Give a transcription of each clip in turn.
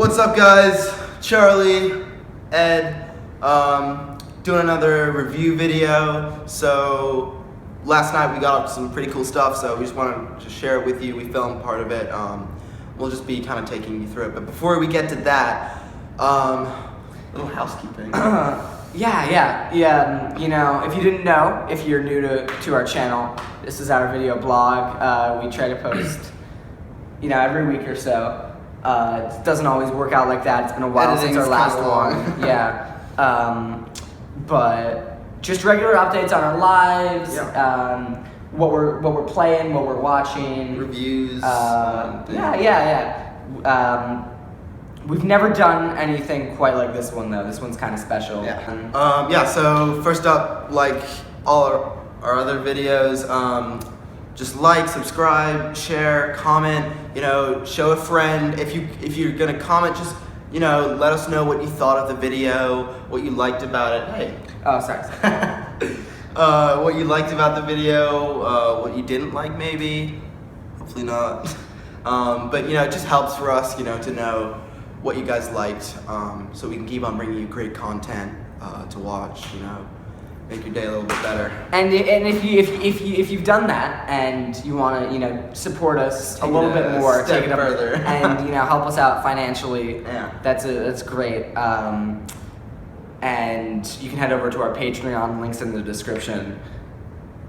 What's up, guys? Charlie, Ed, doing another review video. So last night we got up some pretty cool stuff, so we just wanted to share it with you. We filmed part of it. We'll just be kind of taking you through it. But before we get to that, little housekeeping. Yeah. You know, if you didn't know, if you're new to our channel, this is our video blog. We try to post, every week or so. It doesn't always work out like that. It's been a while since our last one. Yeah. But just regular updates on our lives. Yeah. What we're playing, what we're watching. Reviews. We've never done anything quite like this one though. This one's kind of special. Yeah. So first up, like all our other videos, just like, subscribe, share, comment. Show a friend. If you're gonna comment, just let us know what you thought of the video, what you liked about it. Hey. Oh, sorry. What you liked about the video, what you didn't like, maybe. Hopefully not. But it just helps for us, to know what you guys liked, so we can keep on bringing you great content to watch. Make your day a little bit better. And if you've done that and you want to support us a little bit more, take it up further, and help us out financially. Yeah. That's great. And you can head over to our Patreon, links in the description.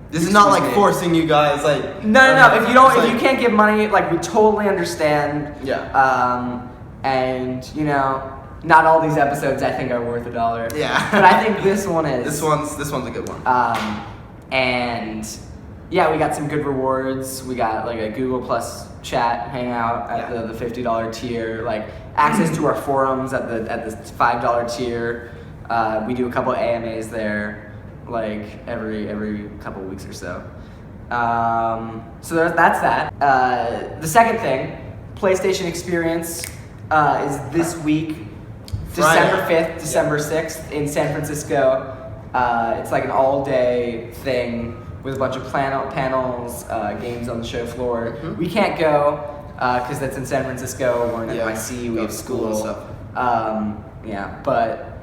This is not like forcing you guys, like no. If you can't give money, we totally understand. Yeah. And not all these episodes I think are worth $1. Yeah. But I think this one is. This one's a good one. And yeah, we got some good rewards. We got a Google Plus chat hangout at the $50 tier, access to our forums at the $5 tier. We do a couple AMAs there, every couple weeks or so. So that's that. The second thing, PlayStation Experience is this week, December 5th, December 6th in San Francisco. It's an all-day thing with a bunch of panels, games on the show floor. Mm-hmm. We can't go because that's in San Francisco. We're in NYC. We have school and stuff. But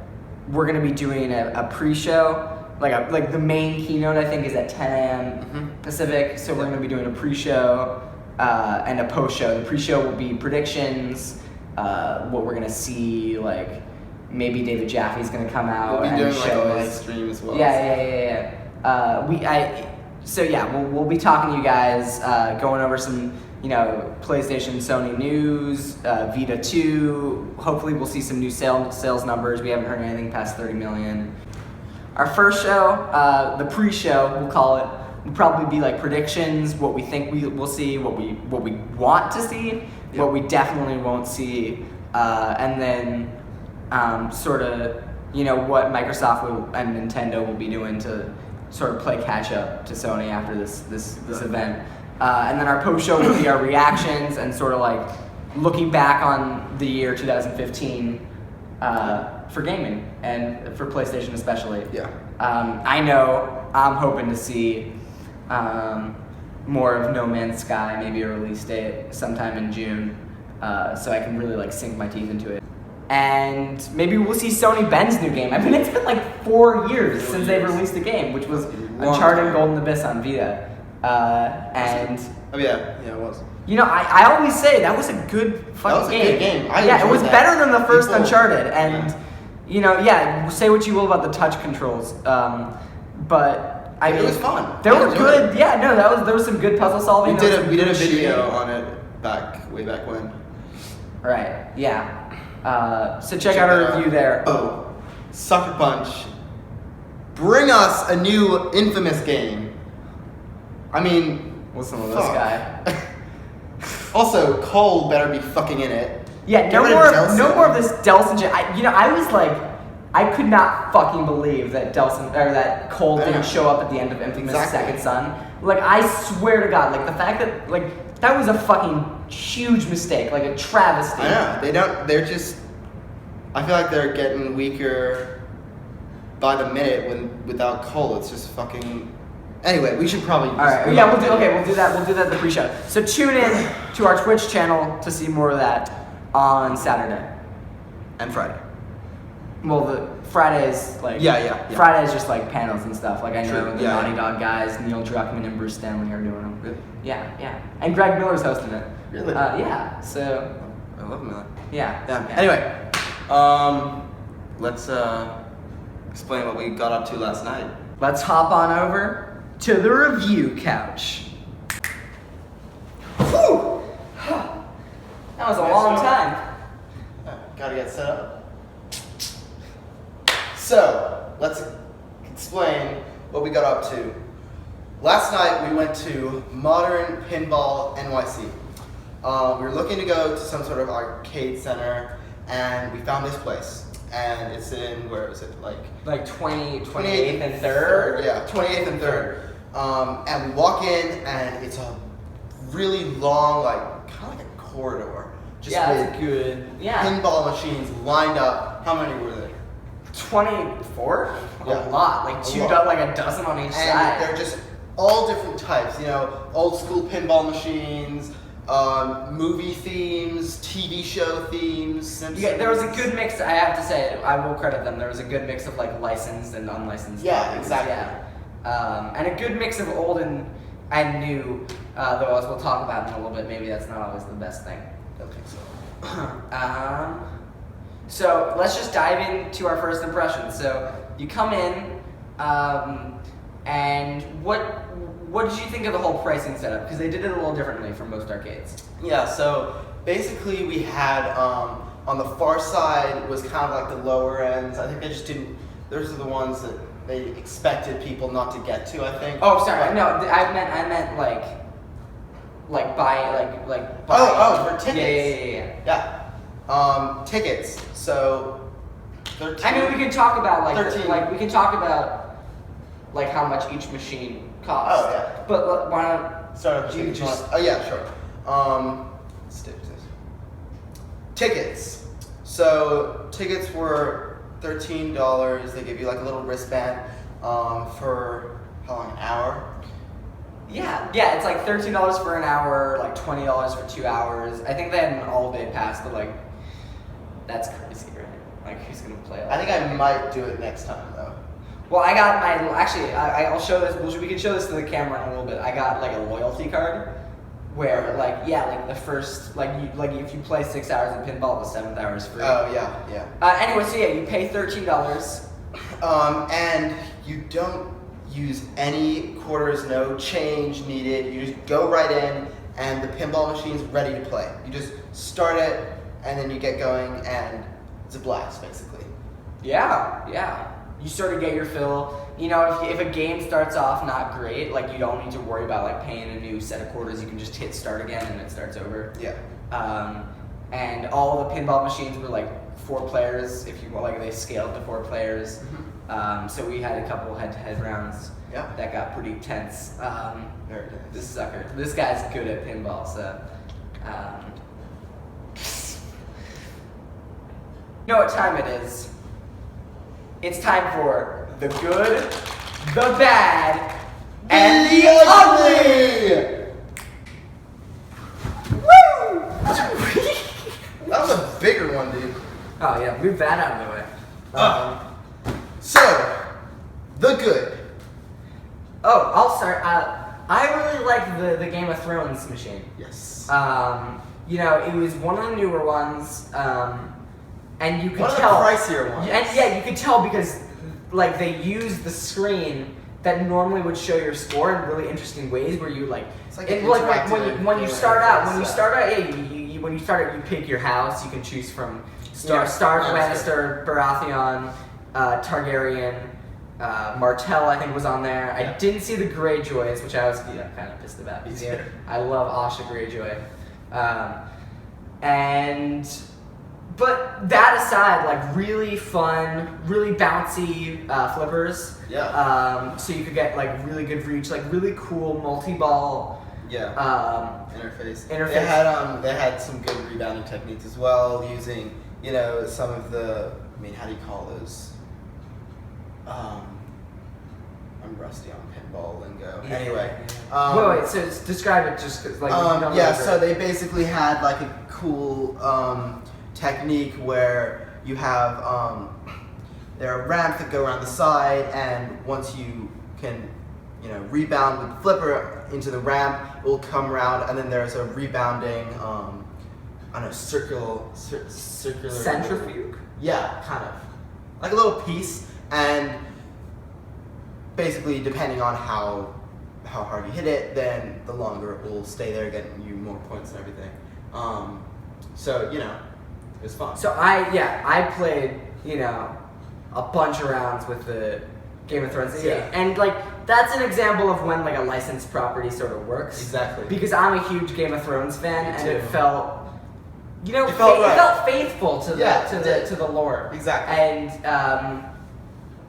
we're gonna be doing a pre-show. The main keynote I think is at 10 a.m. Pacific. So we're gonna be doing a pre-show and a post-show. The pre-show will be predictions. What we're gonna see, maybe David Jaffe's gonna come out and doing show a live us. stream as well. Yeah. We'll be talking to you guys, going over some PlayStation, Sony news, Vita 2. Hopefully we'll see some new sales numbers. We haven't heard anything past 30 million. Our first show, the pre-show, we'll call it, will probably be predictions, what we think we'll see, what we want to see, what we definitely won't see, and then what Microsoft and Nintendo will be doing to sort of play catch up to Sony after this event. And then our post show will be our reactions and looking back on the year 2015 for gaming and for PlayStation especially. Yeah. I know I'm hoping to see more of No Man's Sky, maybe a release date sometime in June, so I can really sink my teeth into it. And maybe we'll see Sony Ben's new game. It's been 4 years since they've released a game, which was Uncharted Golden Abyss on Vita. Oh yeah, it was. I always say that was a good fucking game. Good game. It was better than the first Uncharted. And say what you will about the touch controls, but it was fun. They were good. There was some good puzzle solving. We did a video on it way back when. Right. Yeah. So check out our review there. Oh, Sucker Punch. Bring us a new Infamous game. Listen to this guy. Also, Cole better be fucking in it. Yeah, no more of this Delson shit. I could not fucking believe that that Cole didn't show up at the end of Infamous Second Son. I swear to God, the fact that that was a fucking huge mistake, a travesty. I know. I feel like they're getting weaker by the minute without Cole. It's just fucking. Anyway, we should probably. All right. Yeah, we'll do that. We'll do that at the pre-show. So tune in to our Twitch channel to see more of that on Saturday. And Friday. Well, the Friday's like Yeah. Friday's just like panels and stuff. Like I know True. the Yeah, Naughty yeah. Dog guys, Neil Druckmann and Bruce Stanley are doing them. Really? Yeah. And Greg Miller's hosting it. Really? Yeah. So. I love Miller. Yeah. Anyway, let's explain what we got up to last night. Let's hop on over to the review couch. Whew! That was a long time. Gotta get set up. So, let's explain what we got up to. Last night we went to Modern Pinball NYC. We were looking to go to some sort of arcade center, and we found this place. And it's in, where is it? Like 28th and 3rd? Yeah, 28th and 3rd. And we walk in, and it's a really long, kind of like a corridor. Just that's with good. Yeah. pinball machines lined up. How many were there? 24? Yeah. A lot. Like a dozen on each And side. they're just all different types. Old school pinball machines, movie themes, TV show themes. Simpsons. Yeah, there was a good mix. I have to say, I will credit them. There was a good mix of like licensed and unlicensed. Yeah, games. exactly. Yeah, and a good mix of old and new. Though, as we'll talk about in a little bit, maybe that's not always the best thing. I don't think so. So let's just dive into our first impressions. So you come in, and what did you think of the whole pricing setup? Because they did it a little differently from most arcades. Yeah, so basically we had, on the far side was kind of like the lower ends. I think they just didn't, those are the ones that they expected people not to get to, I think. Oh, sorry. No, I meant buy. Oh, for tickets. Yeah. Tickets. So 13. I mean, we can talk about 13. we can talk about how much each machine costs. Oh, yeah. But why not Start with you tickets. just? Oh yeah, sure. Let's do this. Tickets. So tickets were $13. They give you a little wristband for how long? An hour. Yeah, it's like $13 for an hour, like $20 for 2 hours. I think they had an all-day pass, but that's crazy, right? Like, who's gonna play? I think I might do it next time though. Well, I got I'll show this. We can show this to the camera in a little bit. I got a loyalty card, where the first if you play 6 hours of pinball, the 7th hour is free. Oh yeah. Anyway, so yeah, you pay $13. And you don't use any quarters, no change needed. You just go right in, and the pinball machine's ready to play. You just start it, and then you get going, and it's a blast, basically. Yeah. You sort of get your fill. If a game starts off not great, you don't need to worry about paying a new set of quarters. You can just hit start again, and it starts over. Yeah. And all the pinball machines were 4 players. If you want, they scaled to 4 players. Mm-hmm. So we had a couple head-to-head rounds. Yeah. That got pretty tense. Very nice. This guy's good at pinball, so. You know what time it is? It's time for the good, the bad, and the ugly! Woo! That was a bigger one, dude. Oh yeah, move that out of the way. So, the good. Oh, I'll start. I really like the Game of Thrones machine. Yes. It was one of the newer ones, and you could One of the tell. pricier ones. And yeah, you could tell because they used the screen that normally would show your score in really interesting ways, where you It's like it, an when interactive you start out, game when you start, you pick your house. You can choose from Stark, Stark, Lannister, Baratheon, Targaryen. Martell, I think, was on there. Yeah. I didn't see the Greyjoys, which I was kind of pissed about. Me too. I love Asha Greyjoy. But that aside, really fun, really bouncy flippers. Yeah. So you could get really good reach, really cool multi-ball. Yeah. Interface. Interface. They had some good rebounding techniques as well, using some of the. How do you call those? I'm rusty on pinball lingo. Yeah. Anyway. Wait, so describe it just because, you don't yeah, remember. so they basically had a cool technique where you have there are ramps that go around the side, and once you can, rebound with the flipper into the ramp, it will come around, and then there's a rebounding, circular Centrifuge? Yeah, kind of. Like a little piece, and basically depending on how hard you hit it, then the longer it will stay there, getting you more points and everything. So, it was fun. So I played, a bunch of rounds with the Game of Thrones. Yeah. And that's an example of when a licensed property sort of works. Exactly. Because I'm a huge Game of Thrones fan, Me and too. it felt It felt right. it felt faithful to Yeah, to the lore. Exactly. And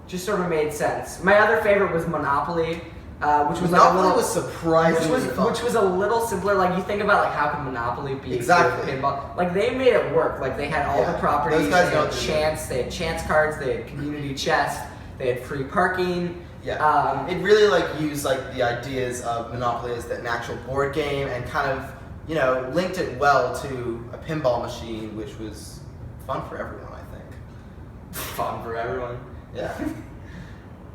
just sort of made sense. My other favorite was Monopoly. Which was Monopoly was surprisingly fun. which was a little simpler. You think about how could Monopoly be Exactly. pinball? They made it work. They had all the properties. Those guys they know had what they're chance. They had chance cards. They had community chest. They had free parking. Yeah. It really used the ideas of Monopoly as an actual board game, and kind of linked it well to a pinball machine, which was fun for everyone, I think. Fun for everyone. Yeah.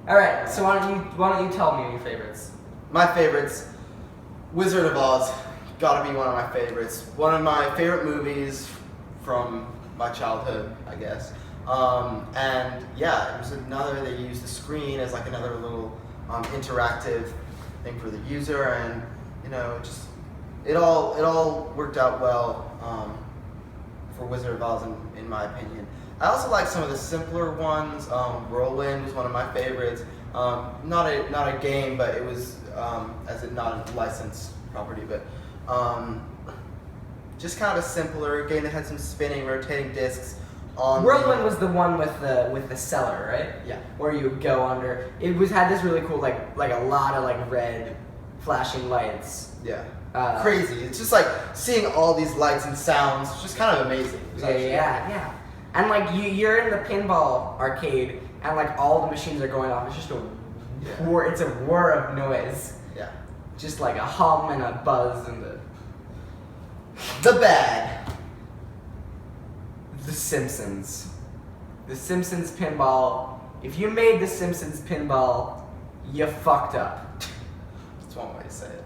All right. So why don't you tell me your favorites? My favorites, Wizard of Oz, gotta be one of my favorites. One of my favorite movies from my childhood, I guess. And yeah, it was they used the screen as another little interactive thing for the user, and it all worked out well for Wizard of Oz in my opinion. I also like some of the simpler ones. Whirlwind was one of my favorites. Not a game, but it was not a licensed property, but just kind of a simpler game that had some spinning, rotating discs. Whirlwind was the one with the cellar, right? Yeah. Where you would go under. It had this really cool like a lot of red flashing lights. Yeah. Crazy. It's just seeing all these lights and sounds. It's just kind of amazing. Yeah. And you're in the pinball arcade, and all the machines are going off. It's just a whir. It's a whir of noise. Yeah. Just a hum and a buzz and the bad. The Simpsons. The Simpsons pinball. If you made the Simpsons pinball, you fucked up. That's one way to say it.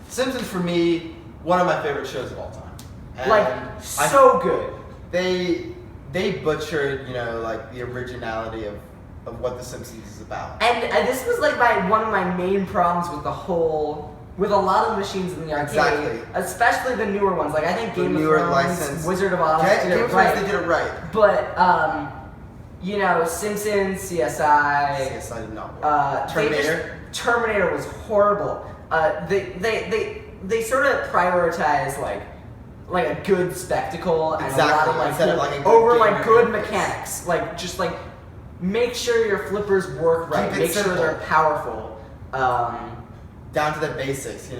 Simpsons for me, one of my favorite shows of all time. And so good. They butchered, the originality of what The Simpsons is about. And this was one of my main problems with a lot of machines in the arcade, Exactly. Especially the newer ones. I think Game of Thrones, licensed. Wizard of Oz Game did of it Thrones, right. they did it right. But Simpsons, CSI. CSI did not work. Terminator. Terminator was horrible. They sort of prioritize a good spectacle and Exactly. a lot of Instead of, a good over game good or mechanics. Just make sure your flippers work right. Keep it Make sure simple. they're powerful. Down to the basics,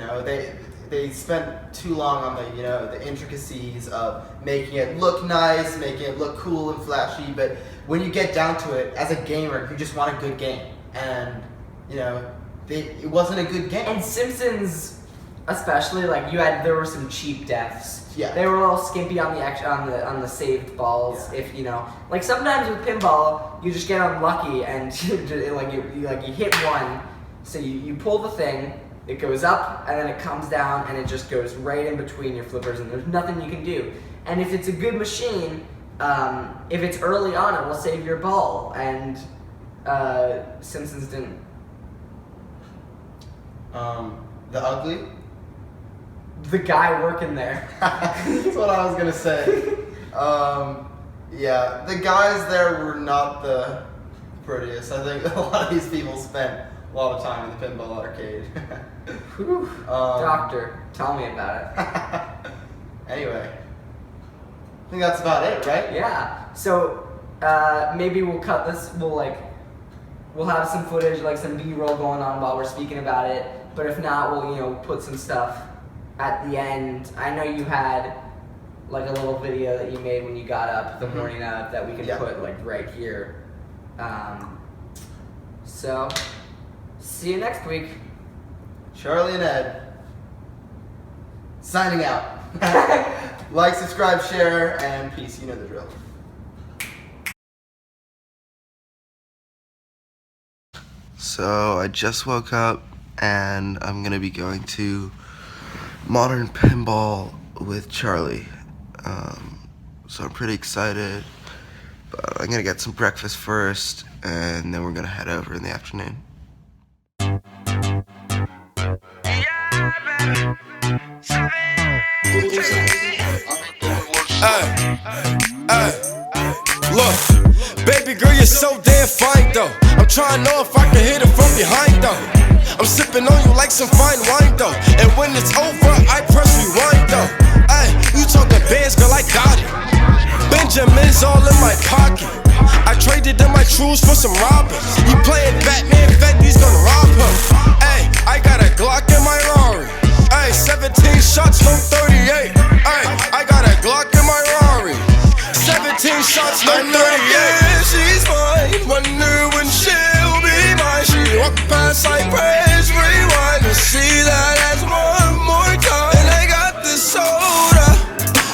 they spent too long on the intricacies of making it look nice, making it look cool and flashy, but when you get down to it, as a gamer, you just want a good game, and it wasn't a good game. And Simpsons, especially, there were some cheap deaths. Yeah. They were a little skimpy on the saved balls. Yeah. If sometimes with pinball, you just get unlucky and you hit one, so you pull the thing, it goes up and then it comes down and it just goes right in between your flippers and there's nothing you can do. And if it's a good machine, if it's early on, it will save your ball. And Simpsons didn't. The Ugly? The guy working there. That's what I was gonna say. Yeah, the guys there were not the prettiest. I think a lot of these people spent a lot of time in the pinball arcade. Whew. Doctor, tell me about it. Anyway, I think that's about it, right? Yeah. So maybe we'll cut this. We'll have some footage, some B-roll going on while we're speaking about it. But if not, we'll put some stuff at the end. I know you had a little video that you made when you got up the morning of that we can put right here. So see you next week. Charlie and Ed signing out. Like, subscribe, share, and peace. You know the drill. So I just woke up and I'm gonna be going to Modern Pinball with Charlie. So I'm pretty excited, but I'm gonna get some breakfast first and then we're gonna head over in the afternoon. Look, baby girl, you're so damn fine though. I'm trying to know if I can hit it from behind though. I'm sipping on you like some fine wine though. And when it's over, I press rewind though. Ay, you talking bands, girl, I got it. Benjamin's all in my pocket. I traded in my trues for some robbers. You playing Batman, Fetty's gonna rob her. Ay, I got a Glock in my Rari. Ay, 17 shots from 38. Ay, I got a Glock in my Rari. 17 shots, no 38. Yeah, she's mine. Wonder when she'll be mine. She walk past like praise, rewind and see that as one more time. And I got this soda.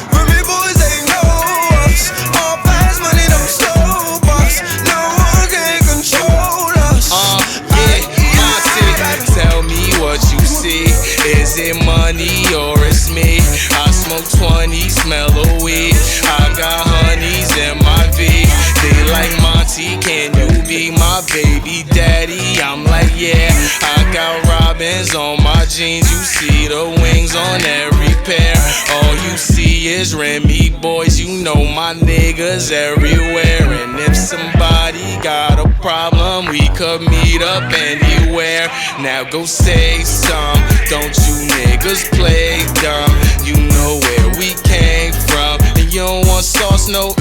For me boys, they know us. All fast money, them slow bucks. No one can control us. Yeah, my city. Tell me what you see. Is it money or it's me? I smoke 20, smell a weed. I got honeys in my V. They like Monty, can you be my baby daddy? I'm like, yeah. I got robins on my jeans. You see the wings on every pair. All you see is Remy boys. You know my niggas everywhere. And if somebody got a problem, we could meet up anywhere. Now go say some. Don't you niggas play dumb. You know where we came from. And you don't want sauce, no